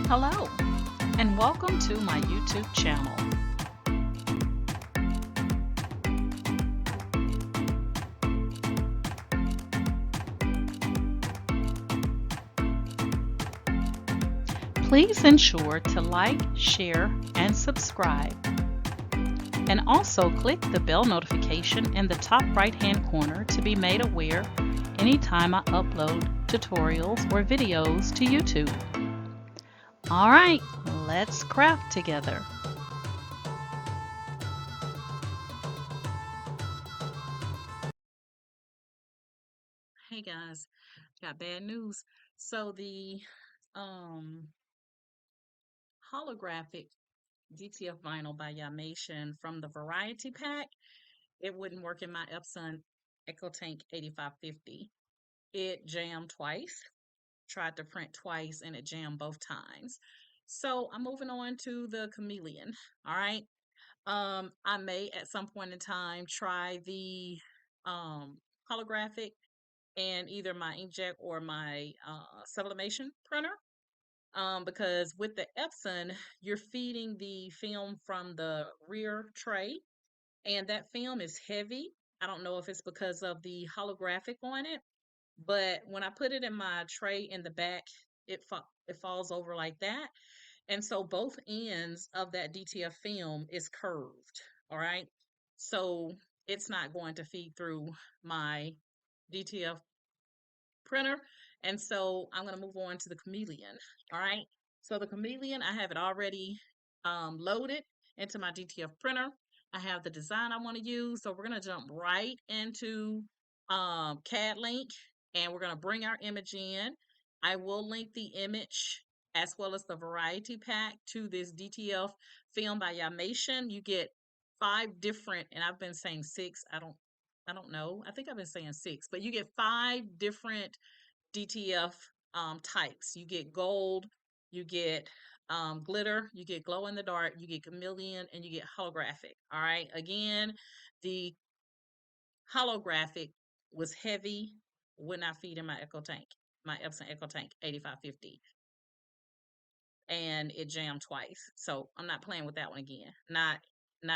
Hello, and welcome to my YouTube channel. Please ensure to like, share, and subscribe. And also click the bell notification in the top right-hand corner to be made aware anytime I upload tutorials or videos to YouTube. All right, let's craft together. Hey guys, got bad news. So the um, holographic DTF vinyl by Yamation from the Variety Pack, it wouldn't work in my Epson EcoTank 8550. It jammed twice, tried to print twice, and it jammed both times. So I'm moving on to the Chameleon. All right. I may at some point in time try the holographic and either my inkjet or my sublimation printer. Because with the Epson, you're feeding the film from the rear tray, and that film is heavy. I don't know if it's because of the holographic on it, but when I put it in my tray in the back, it falls over like that, and so both ends of that DTF film is curved. All right, so it's not going to feed through my DTF printer. And so I'm going to move on to the Chameleon. All right. So the Chameleon, I have it already loaded into my DTF printer. I have the design I want to use. So we're going to jump right into CAD link, and we're going to bring our image in. I will link the image as well as the variety pack to this DTF film by Yamation. You get 5 different, and I've been saying six. I don't know. I think I've been saying six, but you get 5 different DTF types. You get gold, you get glitter, you get glow in the dark, you get chameleon, and you get holographic. All right. Again, the holographic was heavy, would not feed in my Echo Tank, my Epson Echo Tank 8550, and it jammed twice. So I'm not playing with that one again. Not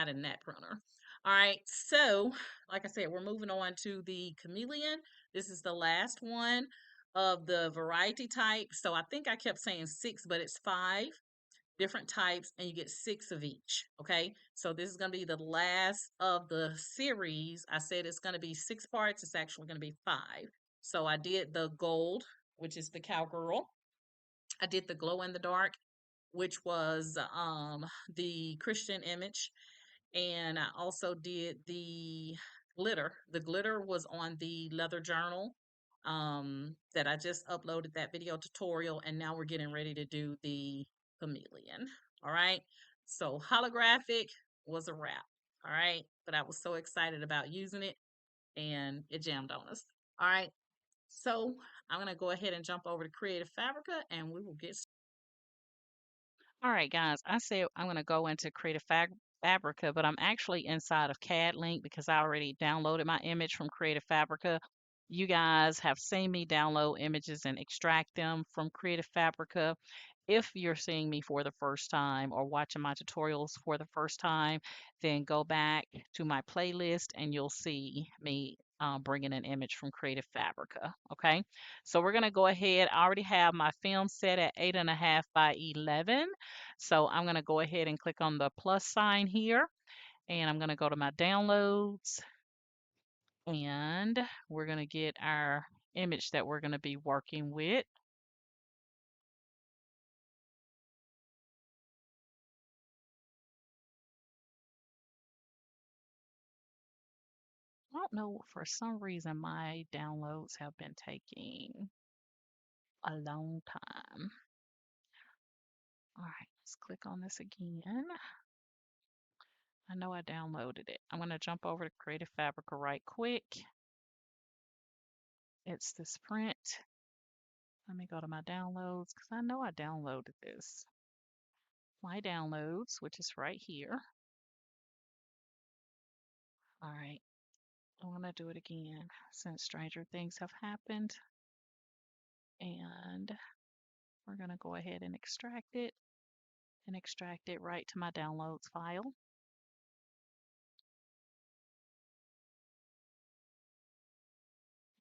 in that printer. All right, so like I said, we're moving on to the Chameleon. This is the last one of the variety type. So I think I kept saying six, but it's 5 different types, and you get 6 of each. Okay, so this is going to be the last of the series. I said it's going to be 6 parts. It's actually going to be 5. So I did the gold, which is the cowgirl. I did the glow in the dark, which was the Christian image, and I also did the glitter. The glitter was on the leather journal that I just uploaded that video tutorial, and now we're getting ready to do the chameleon. All right, so holographic was a wrap. All right, but I was so excited about using it, and it jammed on us. All right, so I'm gonna go ahead and jump over to Creative Fabrica, and we will get started. All right, guys, I said I'm going to go into Creative Fabrica, but I'm actually inside of CAD Link because I already downloaded my image from Creative Fabrica. You guys have seen me download images and extract them from Creative Fabrica. If you're seeing me for the first time or watching my tutorials for the first time, then go back to my playlist and you'll see me bringing an image from Creative Fabrica. Okay, so we're going to go ahead. I already have my film set at 8.5 by 11. So I'm going to go ahead and click on the plus sign here, and I'm going to go to my downloads, and we're going to get our image that we're going to be working with. I don't know, for some reason my downloads have been taking a long time. All right, let's click on this again. I know I downloaded it. I'm going to jump over to Creative Fabrica right quick. It's this print. Let me go to my downloads because I know I downloaded this. My downloads, which is right here. All right, I want to do it again since stranger things have happened. And We're going to go ahead and extract it right to my downloads file.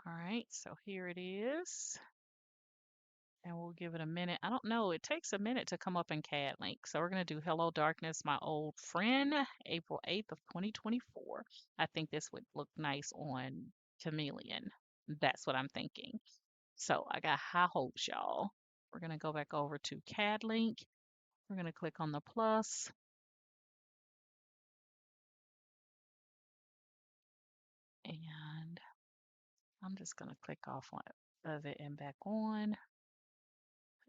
All right, so here it is. And we'll give it a minute. I don't know, it takes a minute to come up in CAD link. So we're going to do Hello Darkness, my old friend, April 8th of 2024. I think this would look nice on Chameleon. That's what I'm thinking. So I got high hopes, y'all. We're going to go back over to CAD link. We're going to click on the plus. And I'm just going to click off of it and back on.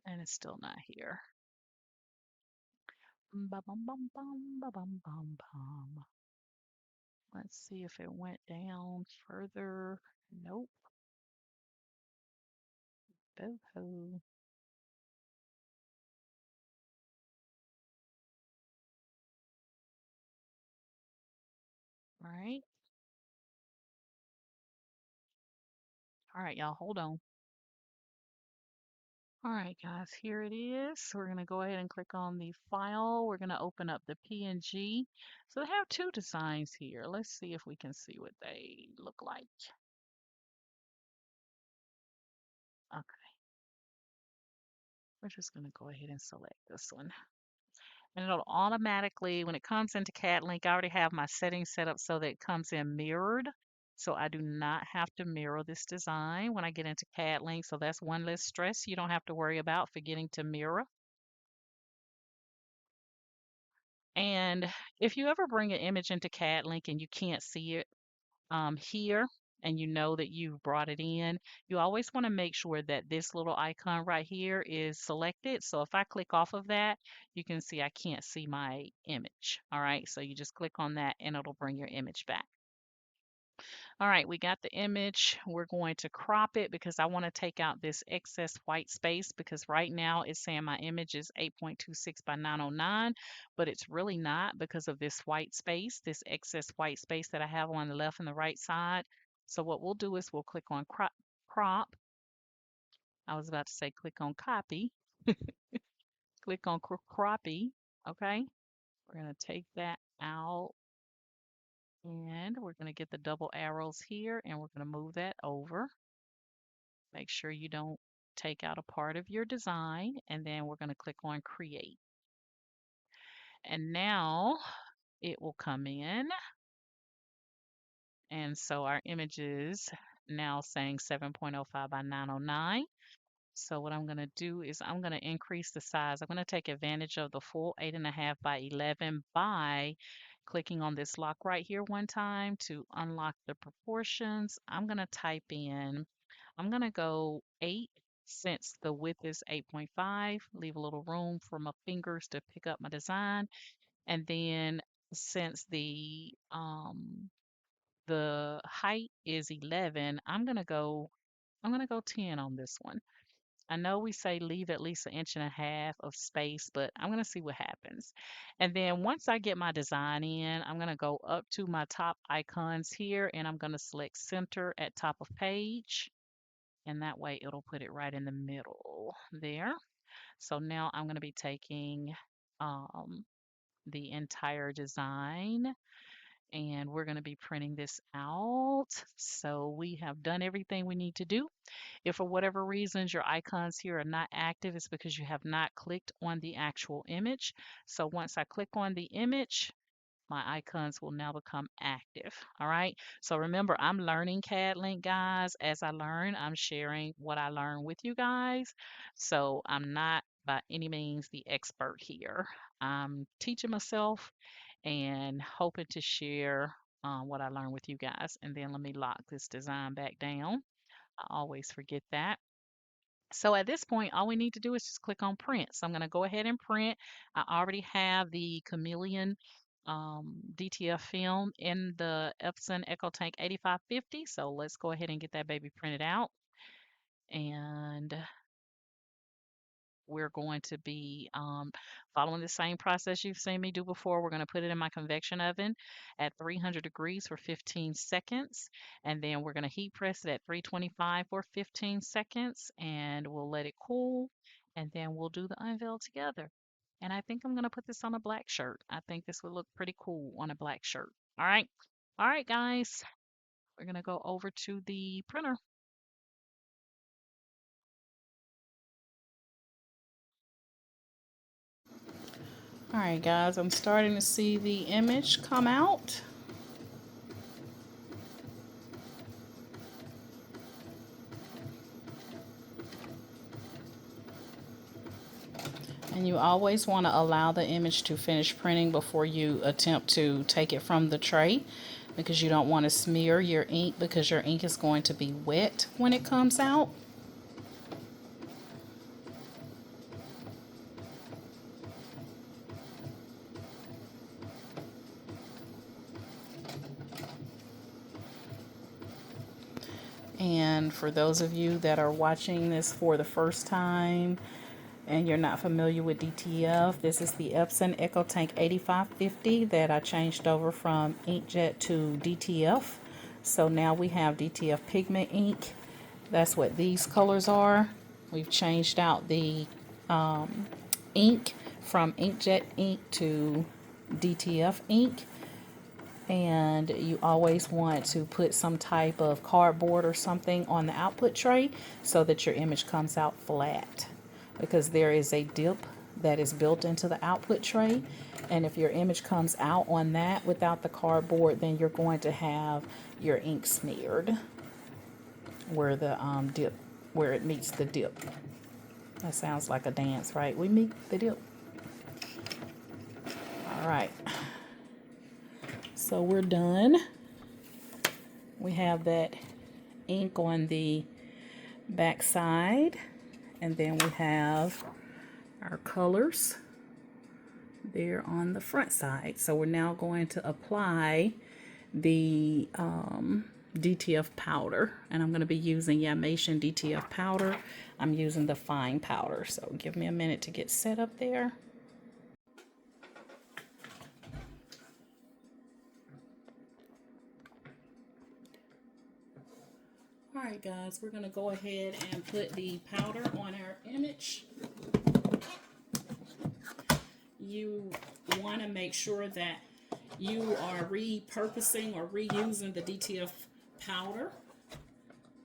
And it's still not here. Ba bum bum bum ba bum bum bum. Let's see if it went down further. Nope. Boo-hoo. All right. All right, y'all, hold on. All right, guys, here it is. We're going to go ahead and click on the file. We're going to open up the PNG. So they have two designs here. Let's see if we can see what they look like. Okay. We're just going to go ahead and select this one. And it'll automatically, when it comes into CAD Link, I already have my settings set up so that it comes in mirrored. So I do not have to mirror this design when I get into CAD Link. So that's one less stress you don't have to worry about forgetting to mirror. And if you ever bring an image into CAD Link and you can't see it here, and you know that you've brought it in, you always want to make sure that this little icon right here is selected. So if I click off of that, you can see I can't see my image. All right, so you just click on that and it'll bring your image back. All right, we got the image. We're going to crop it because I want to take out this excess white space because right now it's saying my image is 8.26 by 909, but it's really not because of this white space, this excess white space that I have on the left and the right side. So what we'll do is we'll click on crop. I was about to say click on copy. Click on croppy. Okay. We're going to take that out and we're going to get the double arrows here and we're going to move that over. Make sure you don't take out a part of your design, and then we're going to click on Create. And now it will come in. And so our image is now saying 7.05 by 909. So what I'm going to do is I'm going to increase the size. I'm going to take advantage of the full 8.5 by 11 by clicking on this lock right here one time to unlock the proportions. I'm going to type in, I'm going to go 8 since the width is 8.5, leave a little room for my fingers to pick up my design. And then since the height is 11, I'm going to go 10 on this one. I know we say leave at least 1.5 inches of space, but I'm going to see what happens. And then once I get my design in, I'm going to go up to my top icons here and I'm going to select center at top of page. And that way it'll put it right in the middle there. So now I'm going to be taking the entire design and we're going to be printing this out. So we have done everything we need to do. If for whatever reasons your icons here are not active, it's because you have not clicked on the actual image. So once I click on the image, my icons will now become active. All right. So remember, I'm learning CAD Link, guys. As I learn, I'm sharing what I learn with you guys. So I'm not by any means the expert here. I'm teaching myself and hoping to share what I learned with you guys. And then let me lock this design back down. I always forget that. So at this point, all we need to do is just click on print. So I'm going to go ahead and print. I already have the Chameleon DTF film in the Epson EchoTank 8550. So let's go ahead and get that baby printed out. And we're going to be following the same process you've seen me do before. We're going to put it in my convection oven at 300 degrees for 15 seconds. And then we're going to heat press it at 325 for 15 seconds. And we'll let it cool. and then we'll do the unveil together. And I think I'm going to put this on a black shirt. I think this would look pretty cool on a black shirt. All right. All right, guys. We're going to go over to the printer. All right, guys, I'm starting to see the image come out. And you always want to allow the image to finish printing before you attempt to take it from the tray, because you don't want to smear your ink, because your ink is going to be wet when it comes out. And for those of you that are watching this for the first time and you're not familiar with DTF, this is the Epson EcoTank 8550 that I changed over from inkjet to DTF. So now we have DTF pigment ink. That's what these colors are. We've changed out the ink from inkjet ink to DTF ink. And you always want to put some type of cardboard or something on the output tray so that your image comes out flat, because there is a dip that is built into the output tray, and if your image comes out on that without the cardboard, then you're going to have your ink smeared where the dip, where it meets the dip. That sounds like a dance, right? We meet the dip. All right. So we're done. We have that ink on the back side, and then we have our colors there on the front side. So we're now going to apply the DTF powder, and I'm going to be using Yamation DTF powder. I'm using the fine powder, so give me a minute to get set up there. Alright guys, we're going to go ahead and put the powder on our image. You want to make sure that you are repurposing or reusing the DTF powder.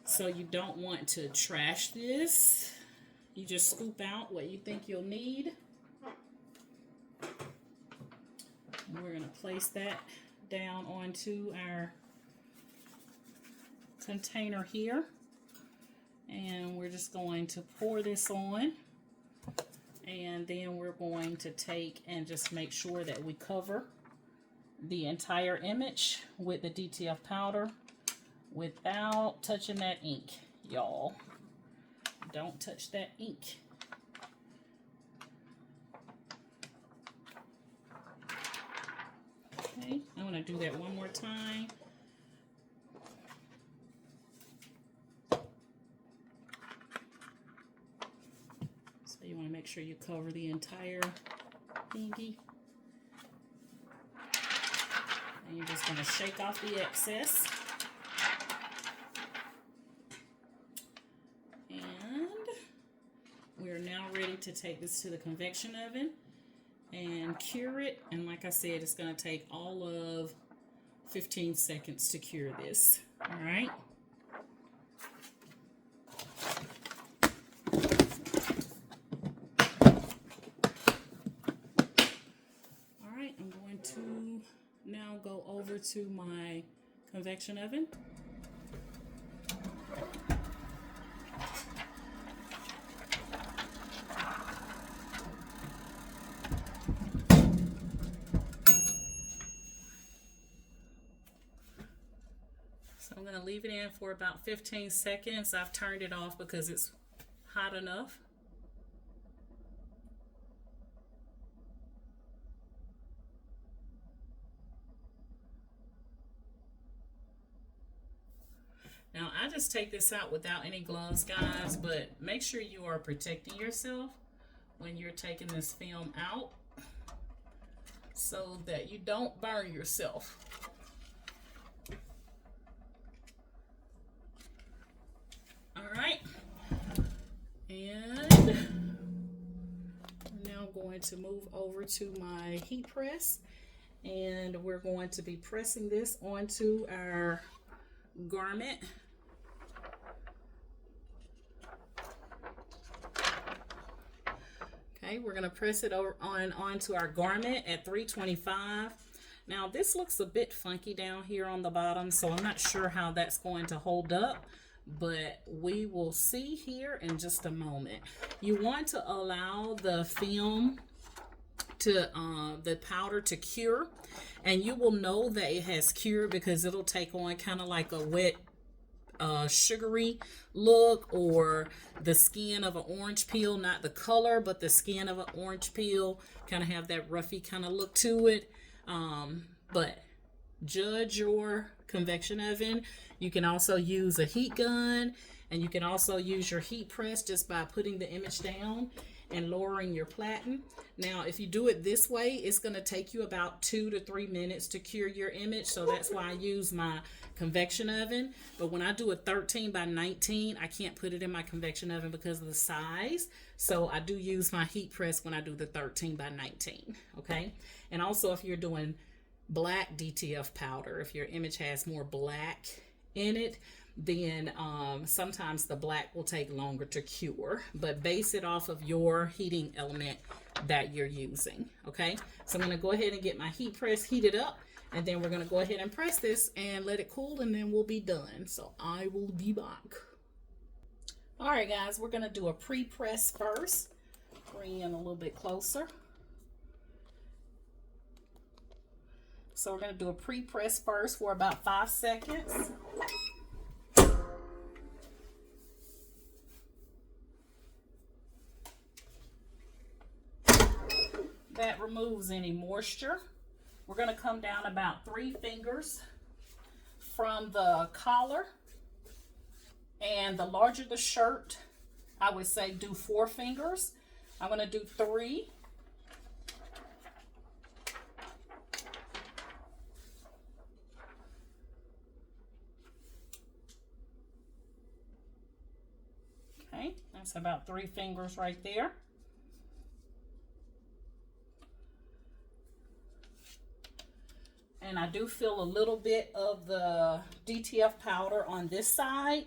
So you don't want to trash this. You just scoop out what you think you'll need. And we're going to place that down onto our container here, and we're just going to pour this on, and then we're going to take and just make sure that we cover the entire image with the DTF powder without touching that ink, y'all. Don't touch that ink. Okay, I'm going to do that one more time. You want to make sure you cover the entire thingy. And you're just going to shake off the excess. And we're now ready to take this to the convection oven and cure it. And like I said, it's going to take all of 15 seconds to cure this. All right. To now go over to my convection oven. So I'm going to leave it in for about 15 seconds. I've turned it off because it's hot enough. Now, I just take this out without any gloves, guys, but make sure you are protecting yourself when you're taking this film out so that you don't burn yourself. All right. And to move over to my heat press, and we're going to be pressing this onto our garment. Okay, we're going to press it over onto our garment at 325. Now this looks a bit funky down here on the bottom, so I'm not sure how that's going to hold up, but we will see here in just a moment. You want to allow the film to the powder to cure, and you will know that it has cured because it'll take on kind of like a wet sugary look, or the skin of an orange peel, not the color but the skin of an orange peel, kind of have that roughy kind of look to it. But judge your convection oven. You can also use a heat gun, and you can also use your heat press just by putting the image down and lowering your platen. Now if you do it this way, it's going to take you about 2 to 3 minutes to cure your image, so that's why I use my convection oven. But when I do a 13 by 19, I can't put it in my convection oven because of the size, so I do use my heat press when I do the 13 by 19. Okay, and also if you're doing black DTF powder, if your image has more black in it, then sometimes the black will take longer to cure, but base it off of your heating element that you're using. Okay, so I'm going to go ahead and get my heat press heated up, and then we're going to go ahead and press this and let it cool, and then we'll be done. So I will be back. All right guys, we're going to do a pre-press first. Bring in a little bit closer. So we're going to do a pre-press first for about 5 seconds. That removes any moisture. We're going to come down about 3 fingers from the collar, and the larger the shirt, I would say do 4 fingers. I'm going to do 3. Okay, that's about 3 fingers right there. And I do feel a little bit of the DTF powder on this side.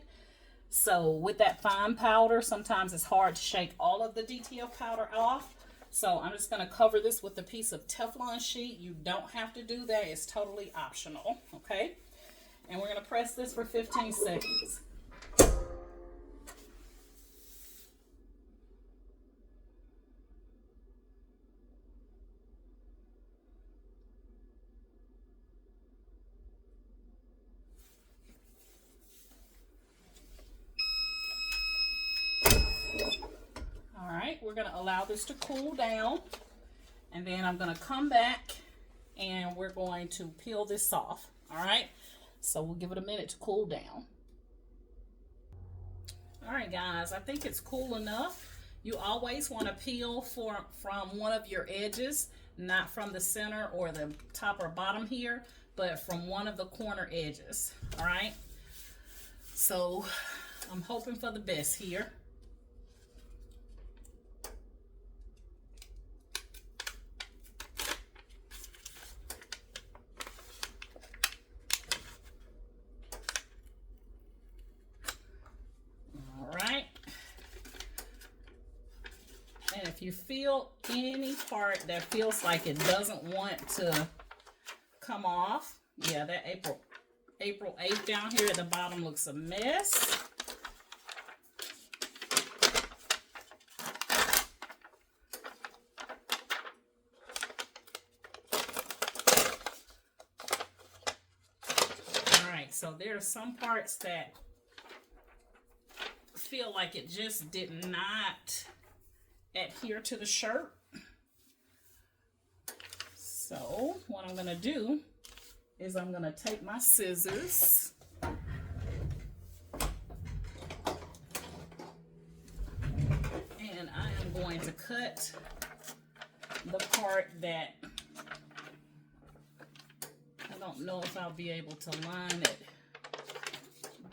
So with that fine powder, sometimes it's hard to shake all of the DTF powder off. So I'm just going to cover this with a piece of Teflon sheet. You don't have to do that. It's totally optional. Okay. And we're going to press this for 15 seconds. We're going to allow this to cool down, and then I'm going to come back and we're going to peel this off. All right, so we'll give it a minute to cool down. All right guys, I think it's cool enough. You always want to peel from one of your edges, not from the center or the top or bottom here, but from one of the corner edges. All right, so I'm hoping for the best here. If you feel any part that feels like it doesn't want to come off, yeah, that April 8th down here at the bottom looks a mess. All right, so there are some parts that feel like it just did not adhere to the shirt. So what I'm going to do is I'm going to take my scissors and I am going to cut the part that I don't know if I'll be able to line it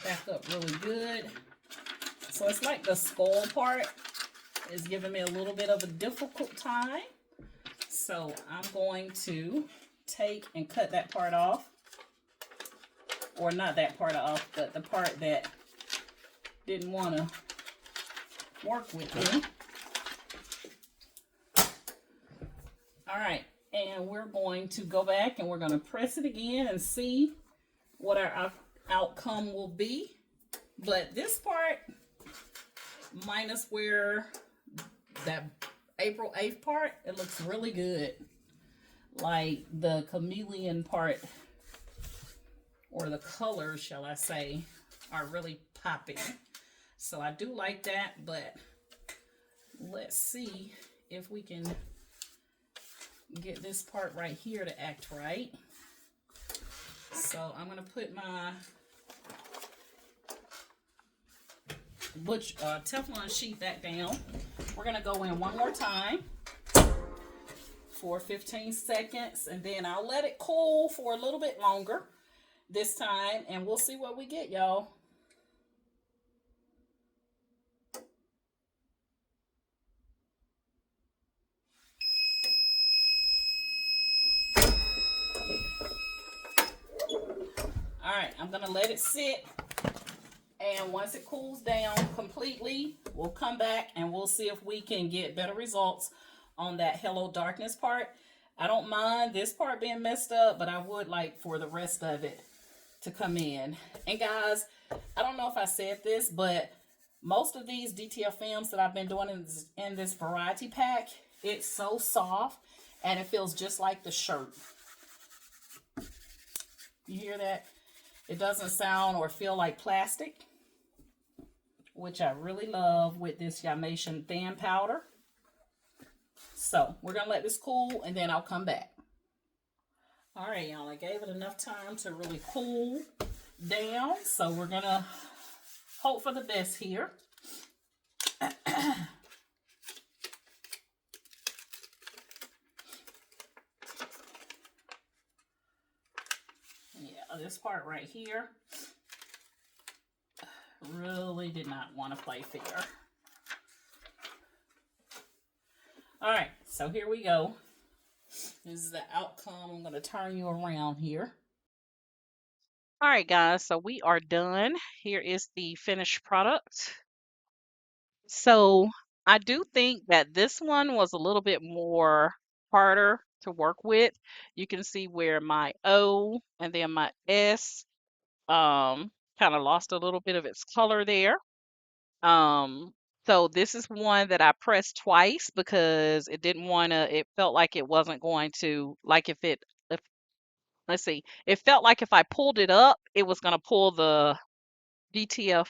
back up really good. So it's like the skull part is giving me a little bit of a difficult time, So I'm going to take and cut that part off. Or not that part off, but the part that didn't want to work with me. All right, and we're going to go back and we're going to press it again and see what our outcome will be. But this part, minus where that April 8th part, it looks really good. Like the chameleon part, or the colors, shall I say, are really popping. So I do like that, but let's see if we can get this part right here to act right. So I'm going to put my Teflon sheet back down. We're going to go in one more time for 15 seconds, and then I'll let it cool for a little bit longer this time, and we'll see what we get, y'all. All right, I'm gonna let it sit, and once it cools down completely, we'll come back and we'll see if we can get better results on that Hello Darkness part. I don't mind this part being messed up, but I would like for the rest of it to come in. And guys, I don't know if I said this, but most of these DTF films that I've been doing in this variety pack, it's so soft and it feels just like the shirt. You hear that? It doesn't sound or feel like plastic, which I really love with this Yamation thin powder. So we're going to let this cool and then I'll come back. All right, y'all, I gave it enough time to really cool down. So we're going to hope for the best here. Yeah, this part right here really did not want to play fair. All right, so here we go. This is the outcome. I'm going to turn you around here. All right, guys, so we are done. Here is the finished product. So I do think that this one was a little bit more harder to work with. You can see where my O and then my S kind of lost a little bit of its color there. So this is one that I pressed twice because it didn't want to, it felt like it wasn't going to, like if let's see, it felt like if I pulled it up, it was going to pull the DTF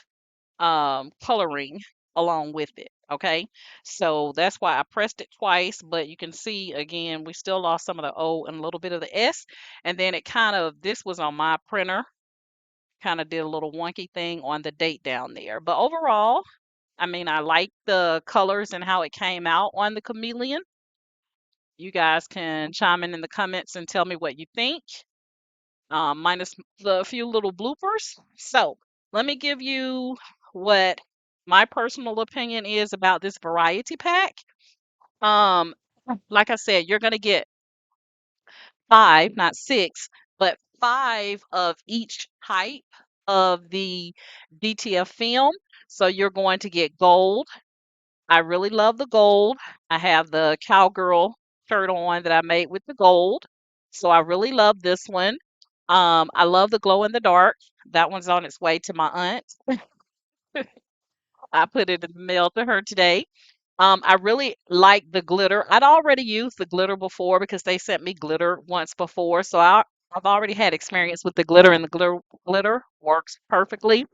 coloring along with it. Okay, so that's why I pressed it twice, but you can see again, we still lost some of the O and a little bit of the S. And then it kind of, this was on my printer, kind of did a little wonky thing on the date down there. But overall, I mean, I like the colors and how it came out on the chameleon. You guys can chime in the comments and tell me what you think, minus the few little bloopers. So let me give you what my personal opinion is about this variety pack. Um, like I said, you're going to get 5, not 6, but 5 of each type of the DTF film. So you're going to get gold. I really love the gold. I have the cowgirl shirt on that I made with the gold. So I really love this one. I love the glow in the dark. That one's on its way to my aunt. I put it in the mail to her today. I really like the glitter. I'd already used the glitter before because they sent me glitter once before. So I've already had experience with the glitter, and the glitter works perfectly.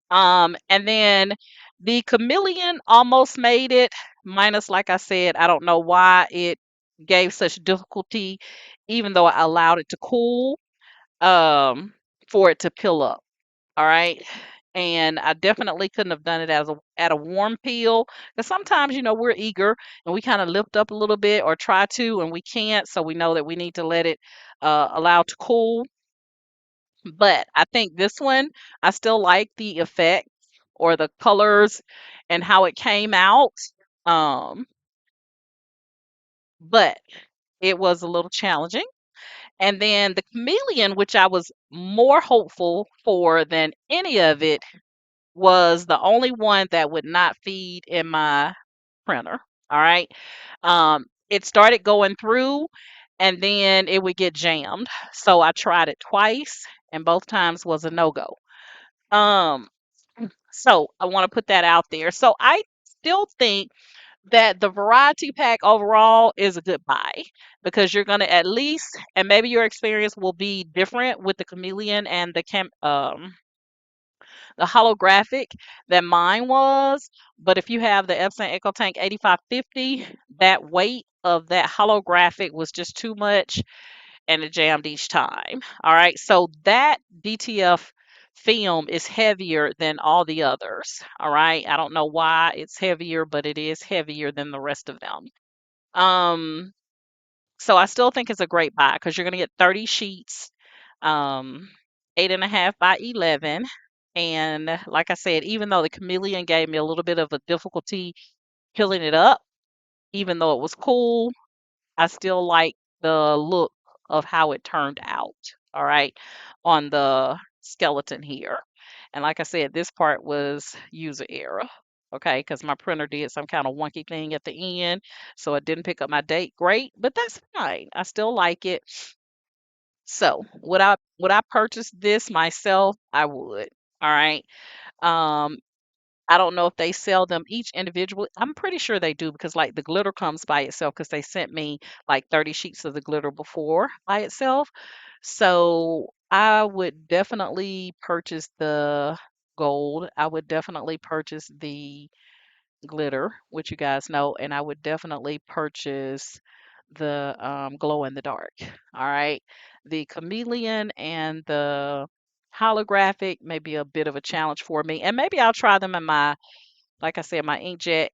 And then the chameleon almost made it, minus, like I said, I don't know why it gave such difficulty, even though I allowed it to cool, for it to pill up. All right. And I definitely couldn't have done it as at a warm peel. Because sometimes, we're eager and we kind of lift up a little bit or try to, and we can't. So we know that we need to let it allow to cool. But I think this one, I still like the effect or the colors and how it came out. Um, but it was a little challenging. And then the chameleon, which I was more hopeful for than any of it, was the only one that would not feed in my printer. All right. It started going through and then it would get jammed. So I tried it twice and both times was a no-go. Um, so I want to put that out there. So I still think that the variety pack overall is a good buy because you're going to at least, and maybe your experience will be different with the chameleon and the holographic than mine was. But if you have the Epson EcoTank 8550, that weight of that holographic was just too much and it jammed each time. All right. So that DTF film is heavier than all the others. All right. I don't know why it's heavier, but it is heavier than the rest of them. Um, so I still think it's a great buy because you're going to get 30 sheets, um, 8.5 by 11. And like I said, even though the chameleon gave me a little bit of a difficulty peeling it up, even though it was cool, I still like the look of how it turned out. All right, on the skeleton here. And like I said, this part was user error. Okay, because my printer did some kind of wonky thing at the end, so it didn't pick up my date. Great, but that's fine. I still like it. So would I purchase this myself? I would. All right. Um, I don't know if they sell them each individually. I'm pretty sure they do because like the glitter comes by itself because they sent me like 30 sheets of the glitter before by itself. So I would definitely purchase the gold. I would definitely purchase the glitter, which you guys know, and I would definitely purchase the glow in the dark. All right. The chameleon and the holographic may be a bit of a challenge for me. And maybe I'll try them in my, like I said, my inkjet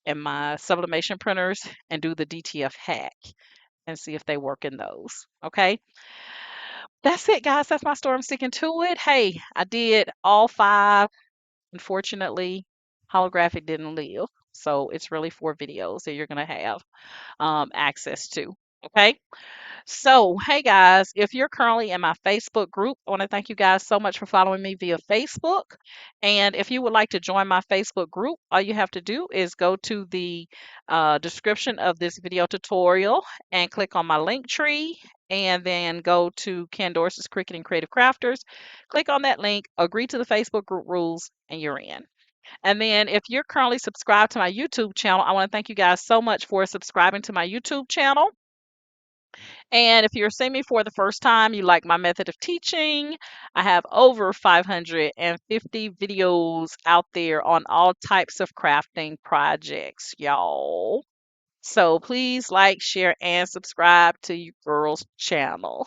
and my sublimation printers and do the DTF hack and see if they work in those. Okay. That's it, guys. That's my story. I'm sticking to it. Hey, I did all five. Unfortunately, holographic didn't live. So it's really 4 videos that you're going to have access to. Okay. So, hey guys, if you're currently in my Facebook group, I want to thank you guys so much for following me via Facebook. And if you would like to join my Facebook group, all you have to do is go to the description of this video tutorial and click on my link tree and then go to Ken Dorsey's Cricut and Creative Crafters. Click on that link, agree to the Facebook group rules, and you're in. And then if you're currently subscribed to my YouTube channel, I want to thank you guys so much for subscribing to my YouTube channel. And if you're seeing me for the first time, you like my method of teaching, I have over 550 videos out there on all types of crafting projects, y'all. So please like, share, and subscribe to your girl's channel.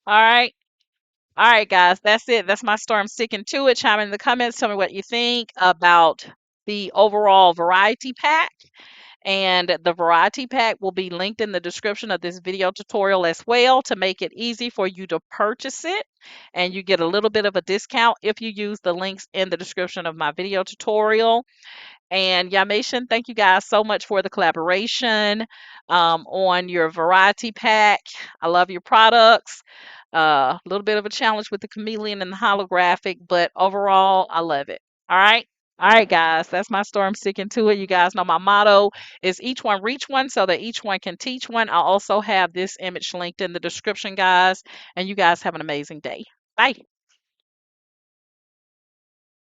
All right. All right, guys. That's it. That's my story. I'm sticking to it. Chime in the comments. Tell me what you think about the overall variety pack. And the variety pack will be linked in the description of this video tutorial as well to make it easy for you to purchase it. And you get a little bit of a discount if you use the links in the description of my video tutorial. And Yamation, thank you guys so much for the collaboration on your variety pack. I love your products. A little bit of a challenge with the chameleon and the holographic, but overall, I love it. All right. All right, guys, that's my story. I'm sticking to it. You guys know my motto is each one reach one so that each one can teach one. I'll also have this image linked in the description, guys. And you guys have an amazing day. Bye.